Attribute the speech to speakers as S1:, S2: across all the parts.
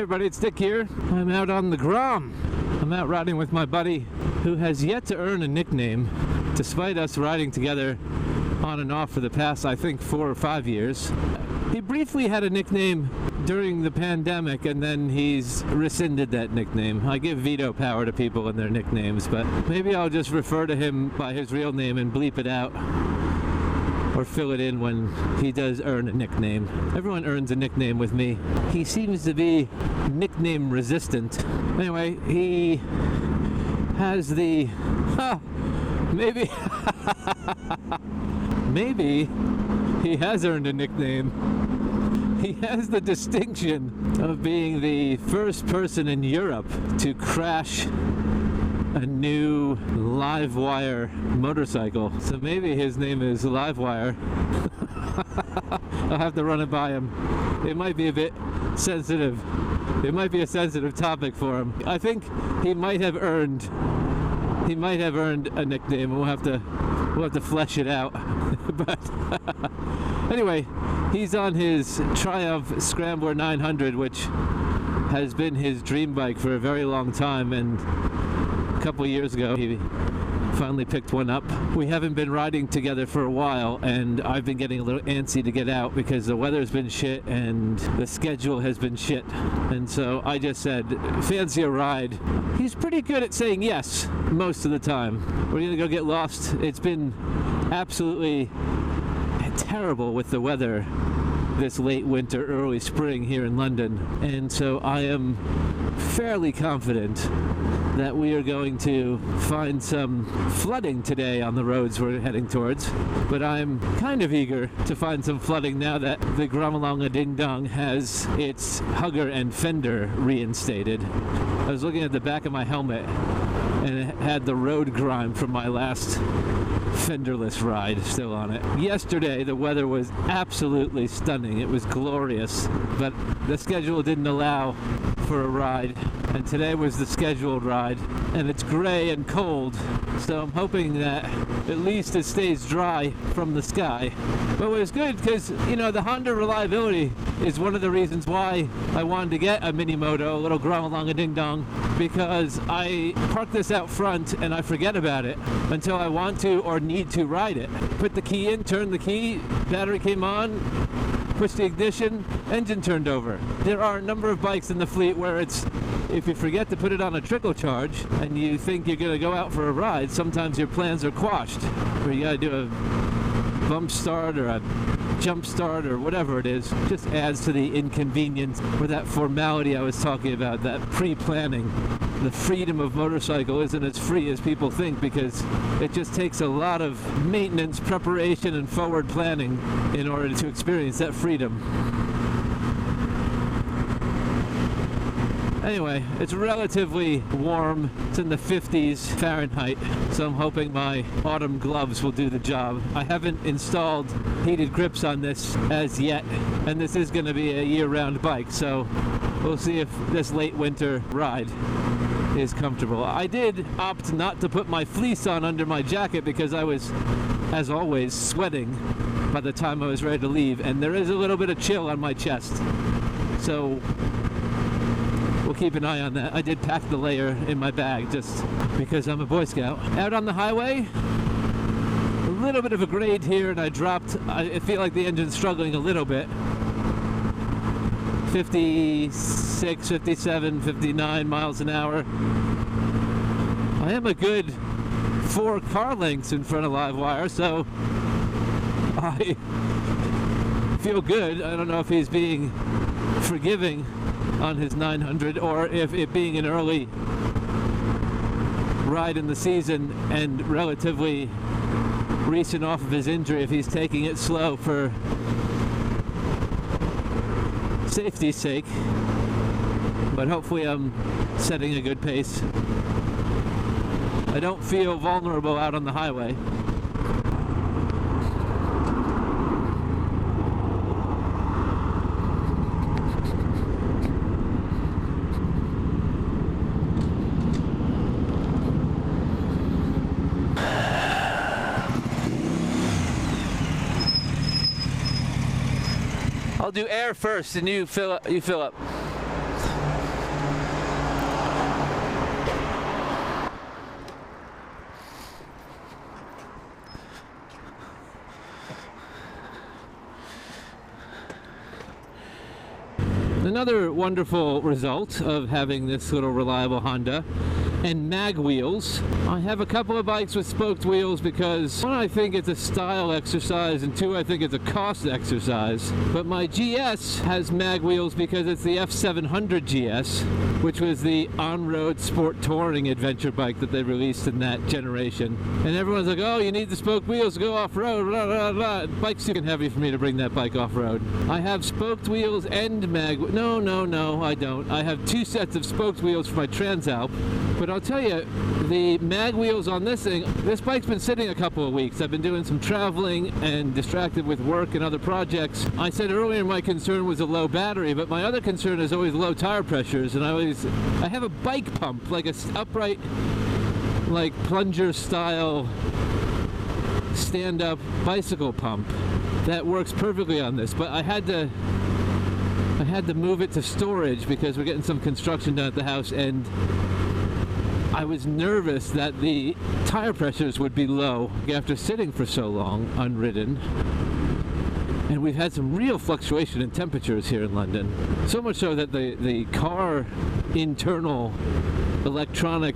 S1: everybody, it's Dick here. I'm out on the Grom. I'm out riding with my buddy who has yet to earn a nickname, despite us riding together on and off for the past, I think, 4 or 5 years. He briefly had a nickname during the pandemic, and then he's rescinded that nickname. I give veto power to people and their nicknames, but maybe I'll just refer to him by his real name and bleep it out, or fill it in when he does earn a nickname. Everyone earns a nickname with me. He seems to be nickname resistant. Anyway, he has the... maybe... maybe he has earned a nickname. He has the distinction of being the first person in Europe to crash a new live wire motorcycle. So maybe his name is Livewire. I'll have to run it by him. It might be a bit sensitive. It might be a sensitive topic for him. I think he might have earned a nickname. We'll have to flesh it out. But anyway, he's on his Triumph Scrambler 900, which has been his dream bike for a very long time, and a couple years ago he finally picked one up. We haven't been riding together for a while, and I've been getting a little antsy to get out because the weather's been shit and the schedule has been shit. And so I just said, fancy a ride? He's pretty good at saying yes most of the time. We're gonna go get lost. It's been absolutely terrible with the weather this late winter, early spring here in London, and so I am fairly confident that we are going to find some flooding today on the roads we're heading towards. But I'm kind of eager to find some flooding now that the Gromalonga Ding Dong has its hugger and fender reinstated. I was looking at the back of my helmet and it had the road grime from my last fenderless ride still on it. Yesterday the weather was absolutely stunning. It was glorious, but the schedule didn't allow for a ride, and today was the scheduled ride, and it's gray and cold, so I'm hoping that at least it stays dry from the sky. But it was good because, you know, the Honda reliability is one of the reasons why I wanted to get a mini-moto, a little Gromalonga Ding Dong, because I park this out front and I forget about it until I want to or need to ride it. Put the key in, turned the key, battery came on, pushed the ignition, engine turned over. There are a number of bikes in the fleet where it's, if you forget to put it on a trickle charge and you think you're going to go out for a ride, sometimes your plans are quashed, where you got to do a bump start or a jump start or whatever it is. Just adds to the inconvenience or that formality I was talking about, that pre-planning. The freedom of motorcycle isn't as free as people think, because it just takes a lot of maintenance, preparation, and forward planning in order to experience that freedom. Anyway, it's relatively warm. It's in the 50s Fahrenheit, so I'm hoping my autumn gloves will do the job. I haven't installed heated grips on this as yet, and this is going to be a year-round bike, so we'll see if this late winter ride is comfortable. I did opt not to put my fleece on under my jacket because I was, as always, sweating by the time I was ready to leave, and there is a little bit of chill on my chest, so we'll keep an eye on that. I did pack the layer in my bag just because I'm a Boy Scout. Out on the highway, a little bit of a grade here, and I feel like the engine's struggling a little bit. 56, 57, 59 miles an hour. I am a good 4 car lengths in front of Livewire, so I feel good. I don't know if he's being forgiving on his 900 or if it being an early ride in the season and relatively recent off of his injury, if he's taking it slow for safety's sake. But hopefully I'm setting a good pace. I don't feel vulnerable out on the highway. I'll do air first and you fill up. Another wonderful result of having this little reliable Honda and mag wheels. I have a couple of bikes with spoked wheels because one, I think it's a style exercise, and two, I think it's a cost exercise. But my GS has mag wheels because it's the F700 GS, which was the on-road sport touring adventure bike that they released in that generation. And everyone's like, oh, you need the spoked wheels to go off-road, blah, blah, blah. The bike's too heavy for me to bring that bike off-road. I have spoked wheels and mag... No, I don't. I have two sets of spoked wheels for my Transalp. But I'll tell you, the mag wheels on this thing, this bike's been sitting a couple of weeks. I've been doing some traveling and distracted with work and other projects. I said earlier my concern was a low battery, but my other concern is always low tire pressures. And I have a bike pump, like a upright, like plunger style stand-up bicycle pump that works perfectly on this. But I had to move it to storage because we're getting some construction done at the house, and I was nervous that the tire pressures would be low after sitting for so long unridden. And we've had some real fluctuation in temperatures here in London. So much so that the car internal electronic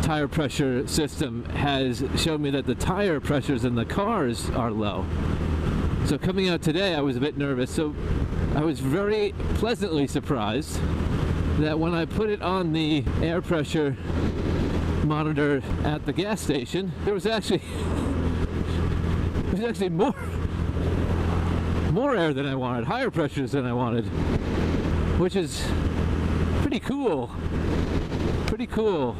S1: tire pressure system has shown me that the tire pressures in the cars are low. So coming out today, I was a bit nervous. So I was very pleasantly surprised that when I put it on the air pressure monitor at the gas station, there was actually more air than I wanted, higher pressures than I wanted, which is pretty cool. Pretty cool.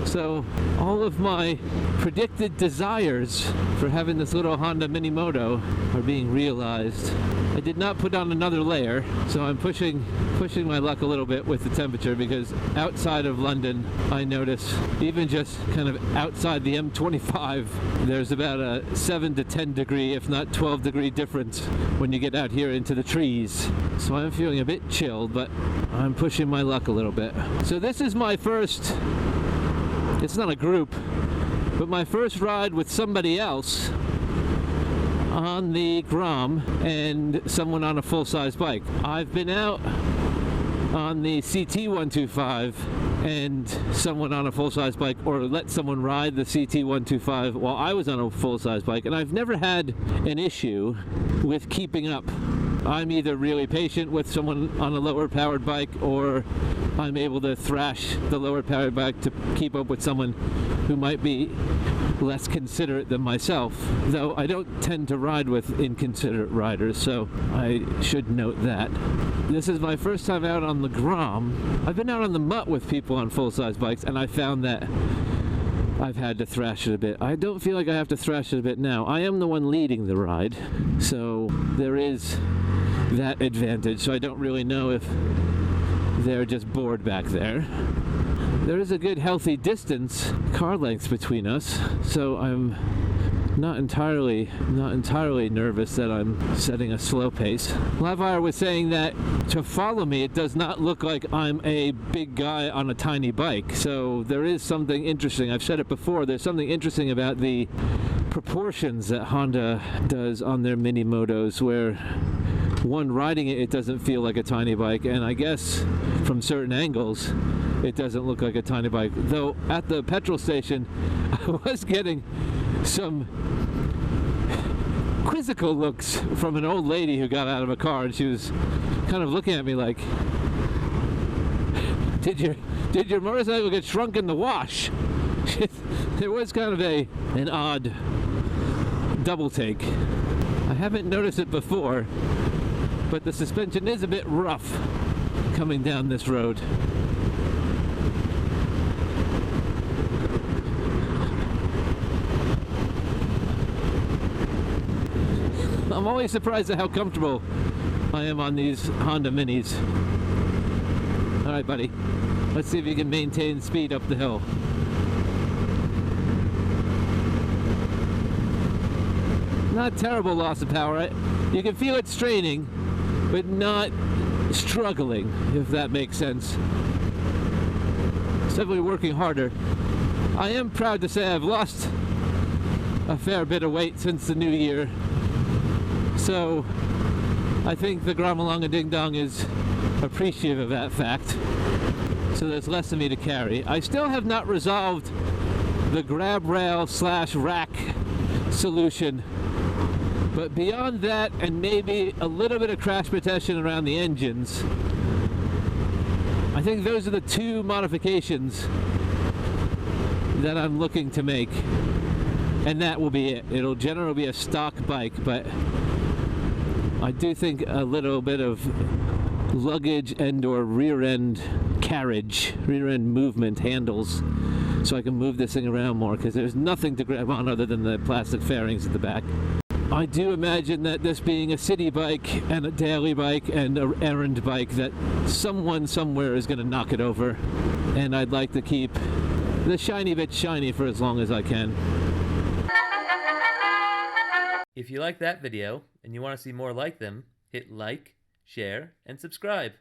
S1: So all of my predicted desires for having this little Honda mini-moto are being realized. I did not put on another layer, so I'm pushing my luck a little bit with the temperature, because outside of London, I notice, even just kind of outside the M25, there's about a 7 to 10 degree, if not 12 degree difference when you get out here into the trees. So I'm feeling a bit chilled, but I'm pushing my luck a little bit. So this is my first, it's not a group, but my first ride with somebody else on the Grom and someone on a full-size bike. I've been out on the CT125 and someone on a full-size bike, or let someone ride the CT125 while I was on a full-size bike, and I've never had an issue with keeping up. I'm either really patient with someone on a lower powered bike, or I'm able to thrash the lower powered bike to keep up with someone who might be less considerate than myself, though I don't tend to ride with inconsiderate riders, so I should note that. This is my first time out on the Grom. I've been out on the mutt with people on full-size bikes, and I found that I've had to thrash it a bit. I don't feel like I have to thrash it a bit now. I am the one leading the ride, so there is that advantage, so I don't really know if they're just bored back there. There is a good healthy distance, car length between us, so I'm not entirely nervous that I'm setting a slow pace. Lavire was saying that to follow me, it does not look like I'm a big guy on a tiny bike. So there is something interesting. I've said it before. There's something interesting about the proportions that Honda does on their mini-motos, where one riding it, it doesn't feel like a tiny bike, and I guess from certain angles it doesn't look like a tiny bike. Though at the petrol station I was getting some quizzical looks from an old lady who got out of a car, and she was kind of looking at me like, did your motorcycle get shrunk in the wash? There was kind of an odd double take. I haven't noticed it before, but the suspension is a bit rough coming down this road. I'm always surprised at how comfortable I am on these Honda Minis. Alright, buddy. Let's see if you can maintain speed up the hill. Not terrible loss of power. You can feel it straining, but not struggling, if that makes sense. It's definitely working harder. I am proud to say I've lost a fair bit of weight since the new year. So I think the Gromalonga Ding Dong is appreciative of that fact. So there's less of me to carry. I still have not resolved the grab rail / rack solution. But beyond that, and maybe a little bit of crash protection around the engines, I think those are the two modifications that I'm looking to make. And that will be it. It'll generally be a stock bike, but I do think a little bit of luggage and or rear end carriage, rear end movement handles, so I can move this thing around more, because there's nothing to grab on other than the plastic fairings at the back. I do imagine that this being a city bike and a daily bike and an errand bike, that someone somewhere is going to knock it over, and I'd like to keep the shiny bit shiny for as long as I can.
S2: If you like that video and you want to see more like them, hit like, share, and subscribe.